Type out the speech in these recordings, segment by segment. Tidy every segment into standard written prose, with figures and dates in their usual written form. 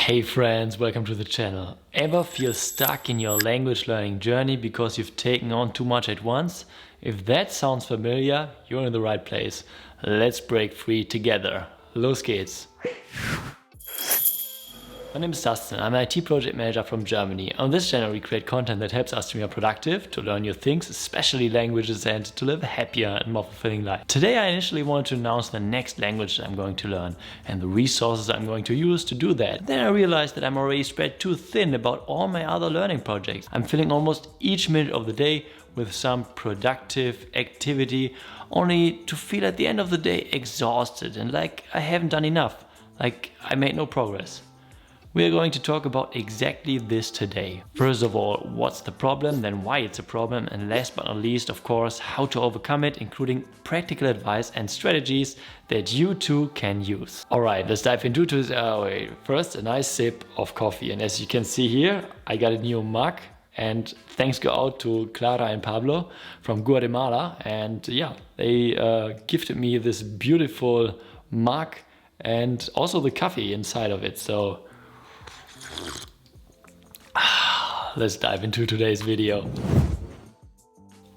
Hey friends, welcome to the channel. Ever feel stuck in your language learning journey because you've taken on too much at once? If that sounds familiar, you're in the right place. Let's break free together. Los geht's! My name is Dustin. I'm an IT project manager from Germany. On this channel we create content that helps us to be more productive, to learn new things, especially languages, and to live a happier and more fulfilling life. Today I initially wanted to announce the next language that I'm going to learn and the resources I'm going to use to do that. Then I realized that I'm already spread too thin about all my other learning projects. I'm filling almost each minute of the day with some productive activity, only to feel at the end of the day exhausted and like I haven't done enough, like I made no progress. We are going to talk about exactly this today. First of all, what's the problem, then why it's a problem, and last but not least, of course, how to overcome it, including practical advice and strategies that you too can use. Alright, let's dive into this. First, a nice sip of coffee. And as you can see here, I got a new mug. And thanks go out to Clara and Pablo from Guatemala. And yeah, they gifted me this beautiful mug and also the coffee inside of it. So let's dive into today's video.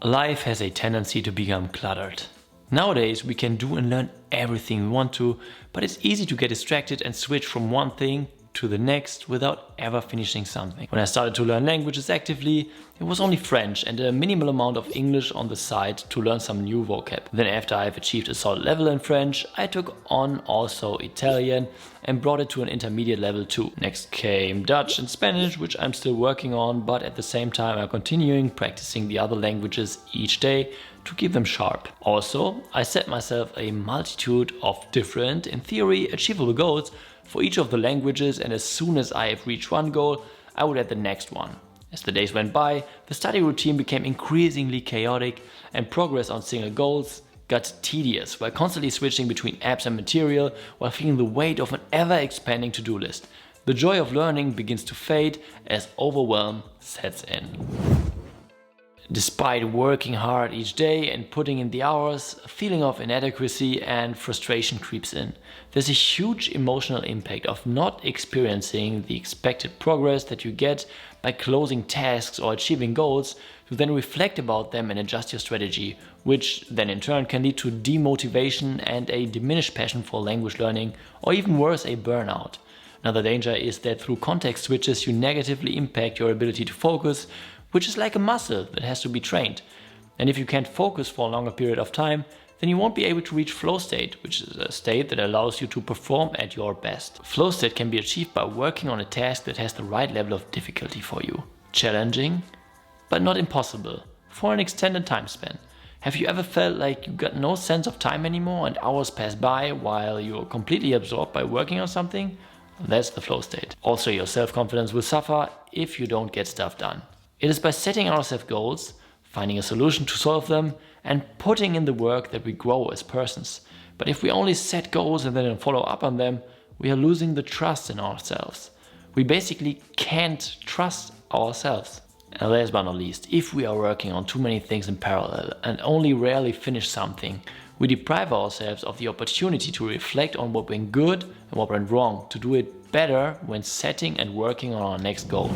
Life has a tendency to become cluttered. Nowadays we can do and learn everything we want to, but it's easy to get distracted and switch from one thing to the next without ever finishing something. When I started to learn languages actively, it was only French and a minimal amount of English on the side to learn some new vocab. Then after I've achieved a solid level in French, I took on also Italian and brought it to an intermediate level too. Next came Dutch and Spanish, which I'm still working on, but at the same time I'm continuing practicing the other languages each day to keep them sharp. Also, I set myself a multitude of different, in theory, achievable goals for each of the languages, and as soon as I have reached one goal, I would add the next one. As the days went by, the study routine became increasingly chaotic and progress on single goals got tedious while constantly switching between apps and material while feeling the weight of an ever-expanding to-do list. The joy of learning begins to fade as overwhelm sets in. Despite working hard each day and putting in the hours, a feeling of inadequacy and frustration creeps in. There's a huge emotional impact of not experiencing the expected progress that you get by closing tasks or achieving goals. You then reflect about them and adjust your strategy, which then in turn can lead to demotivation and a diminished passion for language learning, or even worse, a burnout. Another danger is that through context switches you negatively impact your ability to focus, which is like a muscle that has to be trained. And if you can't focus for a longer period of time, then you won't be able to reach flow state, which is a state that allows you to perform at your best. Flow state can be achieved by working on a task that has the right level of difficulty for you. Challenging, but not impossible, for an extended time span. Have you ever felt like you got no sense of time anymore and hours pass by while you're completely absorbed by working on something? That's the flow state. Also, your self-confidence will suffer if you don't get stuff done. It is by setting ourselves goals, finding a solution to solve them, and putting in the work that we grow as persons. But if we only set goals and then don't follow up on them, we are losing the trust in ourselves. We basically can't trust ourselves. And last but not least, if we are working on too many things in parallel and only rarely finish something, we deprive ourselves of the opportunity to reflect on what went good and what went wrong, to do it better when setting and working on our next goal.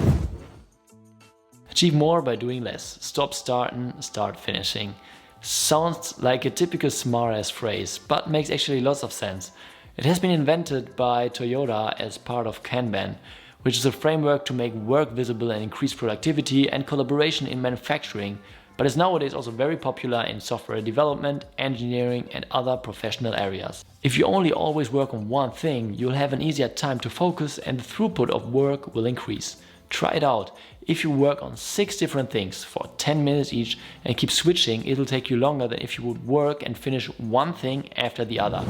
Achieve more by doing less. Stop starting, start finishing. Sounds like a typical smart-ass phrase, but makes actually lots of sense. It has been invented by Toyota as part of Kanban, which is a framework to make work visible and increase productivity and collaboration in manufacturing, but is nowadays also very popular in software development, engineering, and other professional areas. If you only always work on one thing, you'll have an easier time to focus and the throughput of work will increase. Try it out. If you work on 6 different things for 10 minutes each and keep switching, it'll take you longer than if you would work and finish one thing after the other.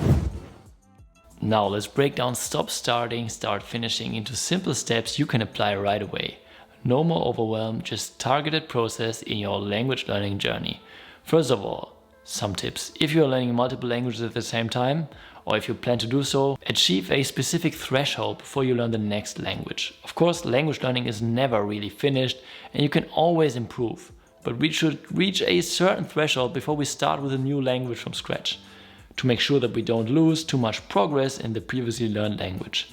Now let's break down stop starting, start finishing into simple steps you can apply right away. No more overwhelm, just targeted process in your language learning journey. First of all, some tips. If you are learning multiple languages at the same time, or if you plan to do so, achieve a specific threshold before you learn the next language. Of course, language learning is never really finished and you can always improve, but we should reach a certain threshold before we start with a new language from scratch, to make sure that we don't lose too much progress in the previously learned language.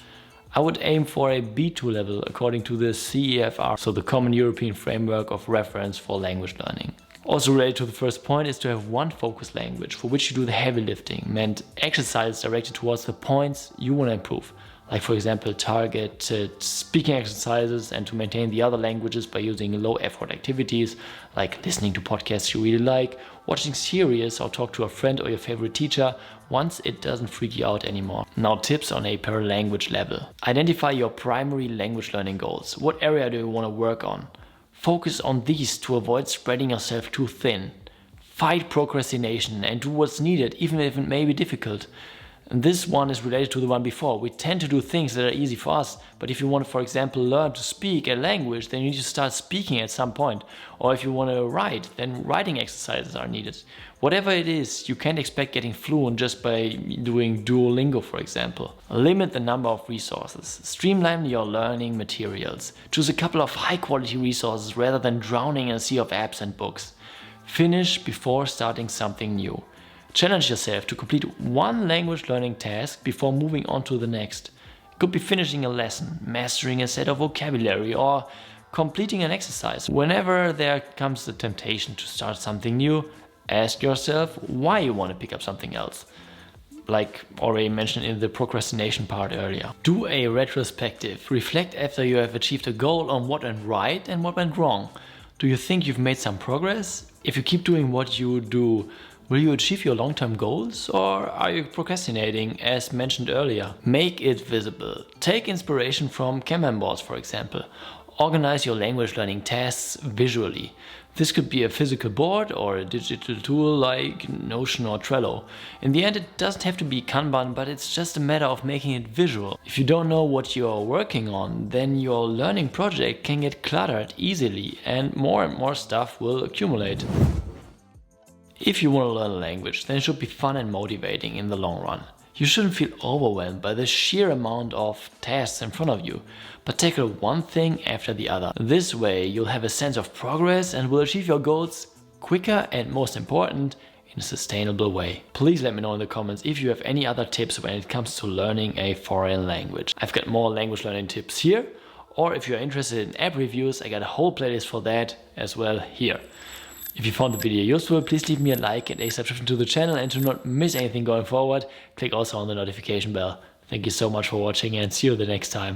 I would aim for a B2 level according to the CEFR, so the Common European Framework of Reference for Language Learning. Also related to the first point is to have one focus language for which you do the heavy lifting, meant exercises directed towards the points you want to improve. Like for example, targeted speaking exercises, and to maintain the other languages by using low effort activities like listening to podcasts you really like, watching series, or talk to a friend or your favorite teacher once it doesn't freak you out anymore. Now tips on a per language level. Identify your primary language learning goals. What area do you want to work on? Focus on these to avoid spreading yourself too thin. Fight procrastination and do what's needed even if it may be difficult. And this one is related to the one before. We tend to do things that are easy for us, but if you want to, for example, learn to speak a language, then you need to start speaking at some point. Or if you want to write, then writing exercises are needed. Whatever it is, you can't expect getting fluent just by doing Duolingo, for example. Limit the number of resources. Streamline your learning materials. Choose a couple of high-quality resources rather than drowning in a sea of apps and books. Finish before starting something new. Challenge yourself to complete one language learning task before moving on to the next. It could be finishing a lesson, mastering a set of vocabulary, or completing an exercise. Whenever there comes the temptation to start something new, ask yourself why you want to pick up something else. Like already mentioned in the procrastination part earlier. Do a retrospective. Reflect after you have achieved a goal on what went right and what went wrong. Do you think you've made some progress? If you keep doing what you do, will you achieve your long-term goals, or are you procrastinating as mentioned earlier? Make it visible. Take inspiration from Kanban boards, for example. Organize your language learning tasks visually. This could be a physical board or a digital tool like Notion or Trello. In the end, it doesn't have to be Kanban, but it's just a matter of making it visual. If you don't know what you're working on, then your learning project can get cluttered easily and more stuff will accumulate. If you want to learn a language, then it should be fun and motivating in the long run. You shouldn't feel overwhelmed by the sheer amount of tasks in front of you, but tackle one thing after the other. This way you'll have a sense of progress and will achieve your goals quicker and, most important, in a sustainable way. Please let me know in the comments if you have any other tips when it comes to learning a foreign language. I've got more language learning tips here, or if you're interested in app reviews, I got a whole playlist for that as well here. If you found the video useful, please leave me a like and a subscription to the channel, and to not miss anything going forward, click also on the notification bell. Thank you so much for watching, and see you the next time.